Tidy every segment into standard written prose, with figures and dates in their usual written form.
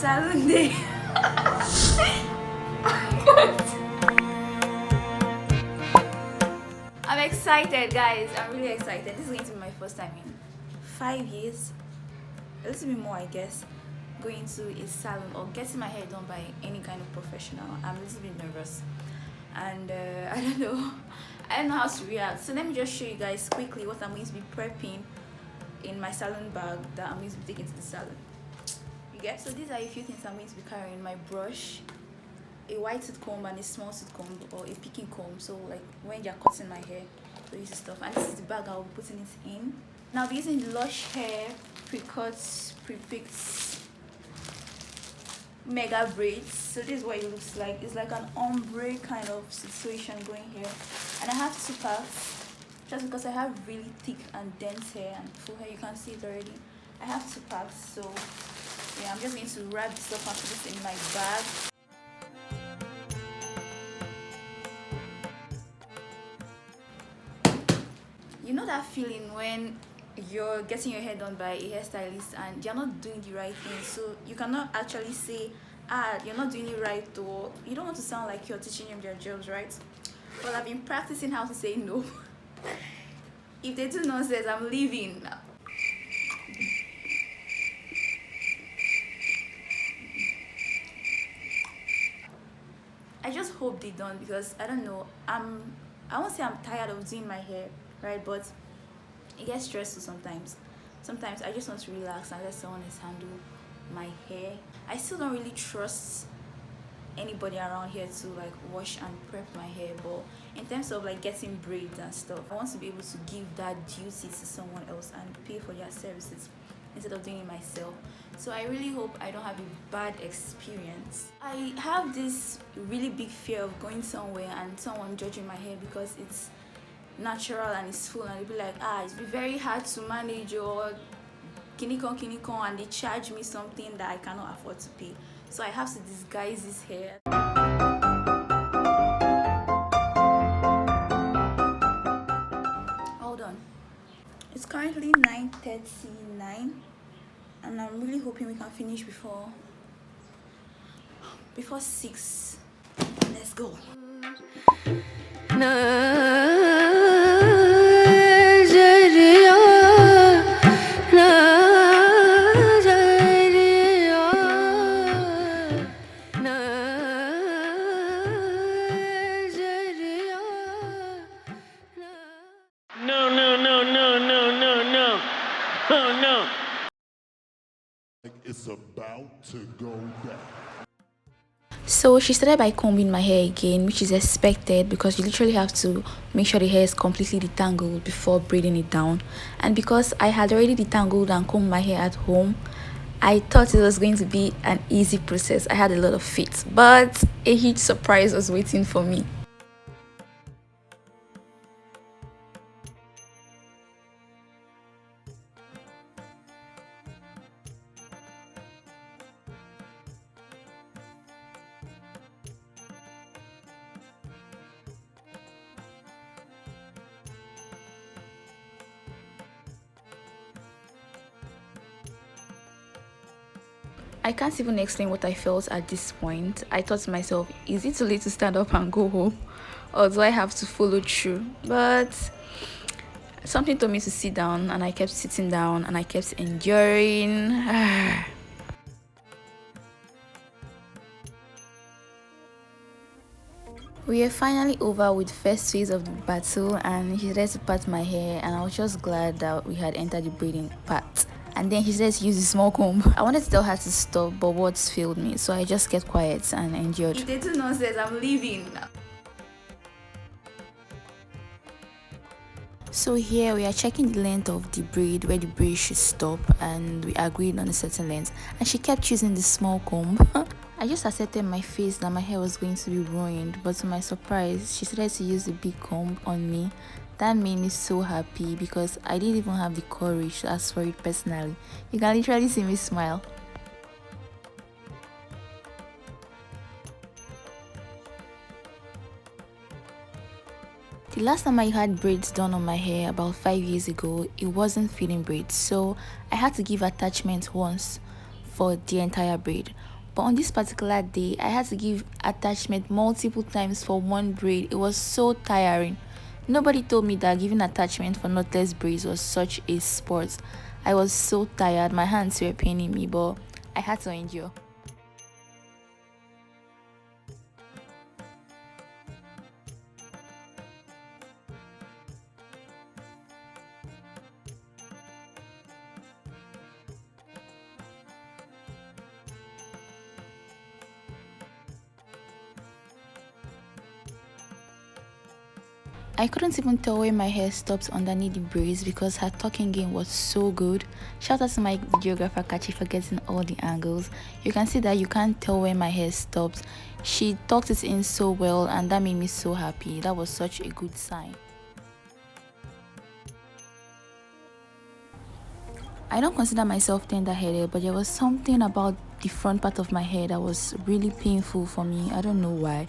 saloon day. I'm excited, guys. I'm really excited. This is going to be my first time in 5 years, a little bit more, I guess, going to a salon or getting my hair done by any kind of professional. I'm a little bit nervous, and I don't know. I don't know how to react. So let me just show you guys quickly what I'm going to be prepping in my salon bag that I'm going to be taking to the salon. You get? So these are a few things I'm going to be carrying: my brush, a white tooth comb and a small tooth comb, or a picking comb, so like when you're cutting my hair, so this stuff. And this is the bag I'll be putting it in. Now I'll be using the Lush hair pre-cuts, pre-picked mega braids. So this is what it looks like. It's like an ombre kind of situation going here, and I have 2 packs just because I have really thick and dense hair and full hair. You can see it already. I have 2 packs, so yeah, I'm just going to wrap this up and put this in my bag. You know that feeling when you're getting your hair done by a hairstylist and you're not doing the right thing, so you cannot actually say, you're not doing it right, or you don't want to sound like you're teaching them their jobs, right? Well, I've been practicing how to say no. If they do nonsense, I'm leaving. I just hope they don't, because I don't know, I won't say I'm tired of doing my hair, right? But it gets stressful sometimes. Sometimes I just want to relax and let someone else handle my hair. I still don't really trust anybody around here to like wash and prep my hair, but in terms of like getting braids and stuff, I want to be able to give that duty to someone else and pay for their services instead of doing it myself. So I really hope I don't have a bad experience. I have this really big fear of going somewhere and someone judging my hair because it's natural and it's full, and they'll be like, it's be very hard to manage, or kinikon, and they charge me something that I cannot afford to pay. So I have to disguise this hair. Hold on. It's currently 9:39, and I'm really hoping we can finish before 6. Let's go. No. It's about to go down. So she started by combing my hair again, which is expected because you literally have to make sure the hair is completely detangled before braiding it down. And because I had already detangled and combed my hair at home, I thought it was going to be an easy process. I had a lot of faith, but a huge surprise was waiting for me. I can't even explain what I felt at this point. I thought to myself, is it too late to stand up and go home, or do I have to follow through? But something told me to sit down, and I kept sitting down and I kept enduring. We are finally over with the first phase of the battle, and he started to part my hair, and I was just glad that we had entered the braiding part. And then he said to use a small comb. I wanted to tell her to stop, but words failed me, so I just kept quiet and endured. If they do nonsense, I'm leaving. So here we are checking the length of the braid, where the braid should stop, and we agreed on a certain length, and she kept using the small comb. I just accepted my face that my hair was going to be ruined, but to my surprise, she started to use the big comb on me. That made me so happy because I didn't even have the courage to ask for it personally. You can literally see me smile. The last time I had braids done on my hair about 5 years ago, it wasn't fitting braids, so I had to give attachment once for the entire braid. But on this particular day, I had to give attachment multiple times for one braid. It was so tiring. Nobody told me that giving attachment for knotless braids was such a sport. I was so tired, my hands were paining me, but I had to endure. I couldn't even tell where my hair stopped underneath the braids because her talking game was so good. Shout out to my videographer Kachi for getting all the angles. You can see that you can't tell where my hair stops. She talked it in so well and that made me so happy. That was such a good sign. I don't consider myself tender-headed, but there was something about the front part of my hair that was really painful for me. I don't know why.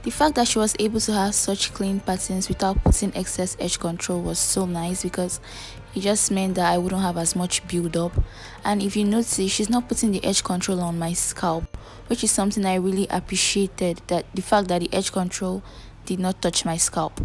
The fact that she was able to have such clean patterns without putting excess edge control was so nice because it just meant that I wouldn't have as much build up. And if you notice, she's not putting the edge control on my scalp, which is something I really appreciated, that the fact that the edge control did not touch my scalp.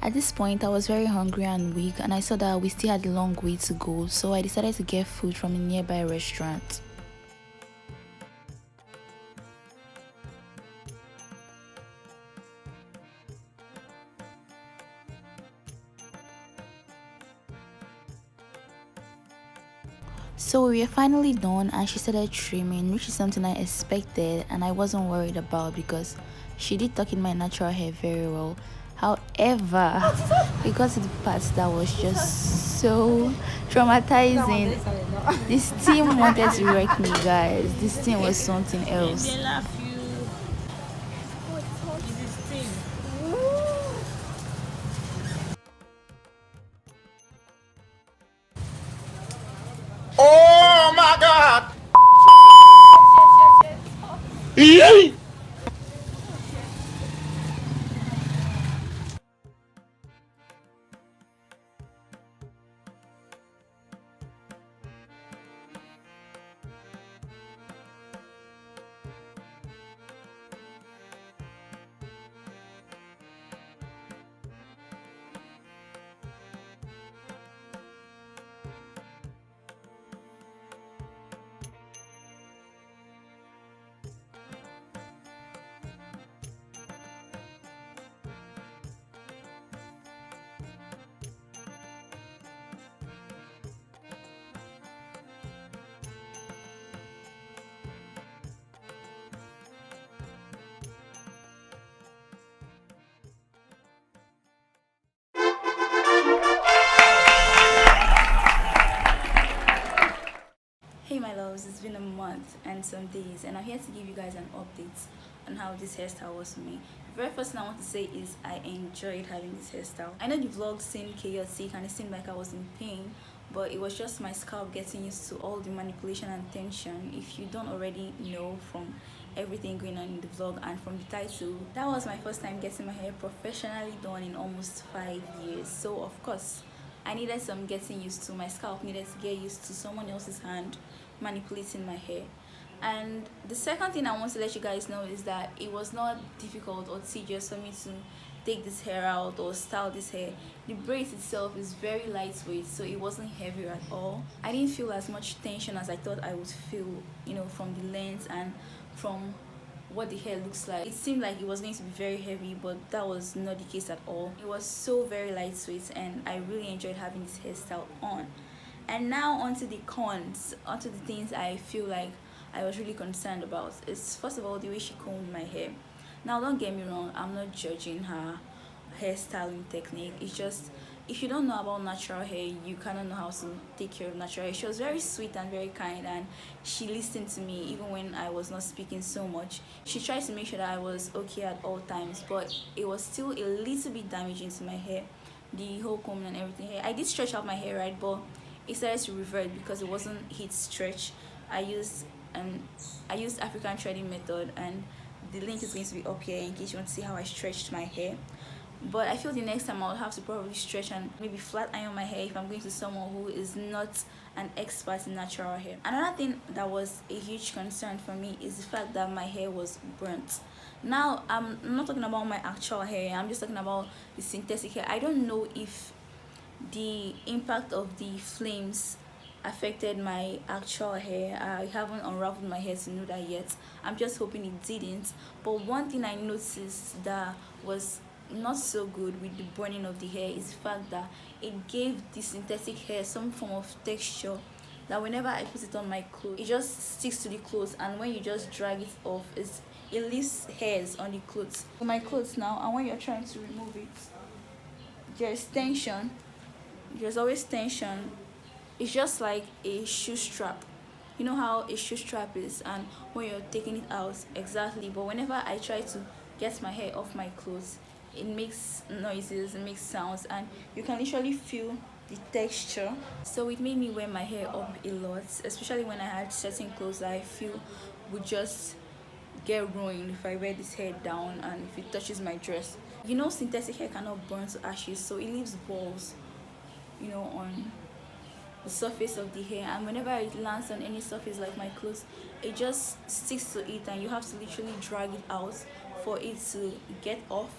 At this point, I was very hungry and weak, and I saw that we still had a long way to go, so I decided to get food from a nearby restaurant. So we were finally done and she started trimming, which is something I expected and I wasn't worried about because she did tuck in my natural hair very well. However, we got to the part that was just so traumatizing. This team wanted to wreck me, guys. This team was something else. Oh my God! Hey my loves, it's been a month and some days and I'm here to give you guys an update on how this hairstyle was for me. The very first thing I want to say is I enjoyed having this hairstyle. I know the vlog seemed chaotic and it seemed like I was in pain, but it was just my scalp getting used to all the manipulation and tension. If you don't already know from everything going on in the vlog and from the title, that was my first time getting my hair professionally done in almost 5 years. So of course I needed some getting used to. My scalp needed to get used to someone else's hand manipulating my hair. And the second thing I want to let you guys know is that it was not difficult or tedious for me to take this hair out or style this hair. The braids itself is very lightweight, so it wasn't heavy at all. I didn't feel as much tension as I thought I would feel, you know, from the length and from what the hair looks like. It seemed like it was going to be very heavy, but that was not the case at all. It was so very lightweight, and I really enjoyed having this hairstyle on. And now onto the cons, onto the things I feel like I was really concerned about. Is first of all the way she combed my hair. Now don't get me wrong, I'm not judging her hairstyling technique. It's just, if you don't know about natural hair, you cannot know how to take care of natural hair. She was very sweet and very kind, and she listened to me even when I was not speaking so much. She tried to make sure that I was okay at all times, but it was still a little bit damaging to my hair, the whole combing and everything. I did stretch out my hair, right, but it started to revert because it wasn't heat stretch. I used African threading method, and the link is going to be up here in case you want to see how I stretched my hair. But I feel the next time I'll have to probably stretch and maybe flat iron my hair if I'm going to someone who is not an expert in natural hair. Another thing that was a huge concern for me is the fact that my hair was burnt. Now I'm not talking about my actual hair, I'm just talking about the synthetic hair. I don't know if the impact of the flames affected my actual hair. I haven't unraveled my hair to know that yet. I'm just hoping it didn't. But one thing I noticed that was not so good with the burning of the hair is the fact that it gave the synthetic hair some form of texture that whenever I put it on my clothes, it just sticks to the clothes, and when you just drag it off, it leaves hairs on the clothes. For my clothes now, and when you're trying to remove it, there's tension. There's always tension. It's just like a shoe strap. You know how a shoe strap is, and when you're taking it out, exactly. But whenever I try to get my hair off my clothes, it makes noises, it makes sounds, and you can literally feel the texture. So it made me wear my hair up a lot, especially when I had certain clothes that I feel would just get ruined if I wear this hair down and if it touches my dress. You know, synthetic hair cannot burn to ashes, so it leaves balls, you know, on the surface of the hair, and whenever it lands on any surface like my clothes, it just sticks to it, and you have to literally drag it out for it to get off.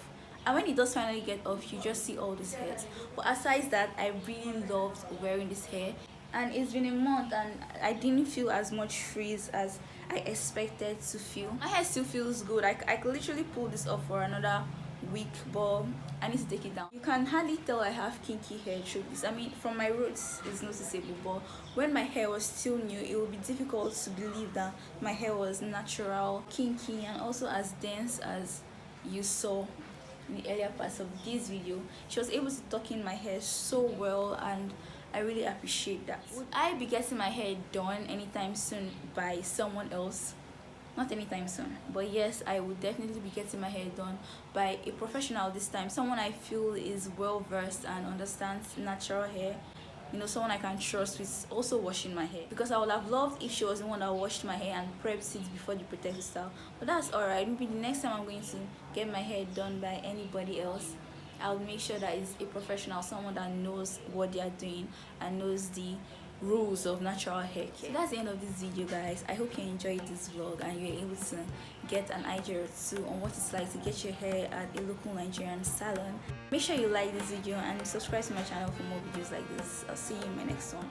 And when it does finally get off, you just see all these hairs. But aside that, I really loved wearing this hair, and it's been a month and I didn't feel as much frizz as I expected to feel. My hair still feels good. I could literally pull this off for another week, but I need to take it down. You can hardly tell I have kinky hair through this. I mean, from my roots it's noticeable, but when my hair was still new, it would be difficult to believe that my hair was natural, kinky, and also as dense as you saw in the earlier parts of this video. She was able to tuck in my hair so well, and I really appreciate that. Would I be getting my hair done anytime soon by someone else? Not anytime soon, but yes, I would definitely be getting my hair done by a professional this time, someone I feel is well versed and understands natural hair, you know, someone I can trust with also washing my hair, because I would have loved if she was the one that washed my hair and prepped it before the protective style. But that's alright. Maybe the next time I'm going to get my hair done by anybody else, I'll make sure that it's a professional, someone that knows what they are doing and knows the rules of natural hair care. So that's the end of this video, guys. I hope you enjoyed this vlog and you're able to get an idea or two on what it's like to get your hair at a local Nigerian salon. Make sure you like this video and subscribe to my channel for more videos like this. I'll see you in my next one.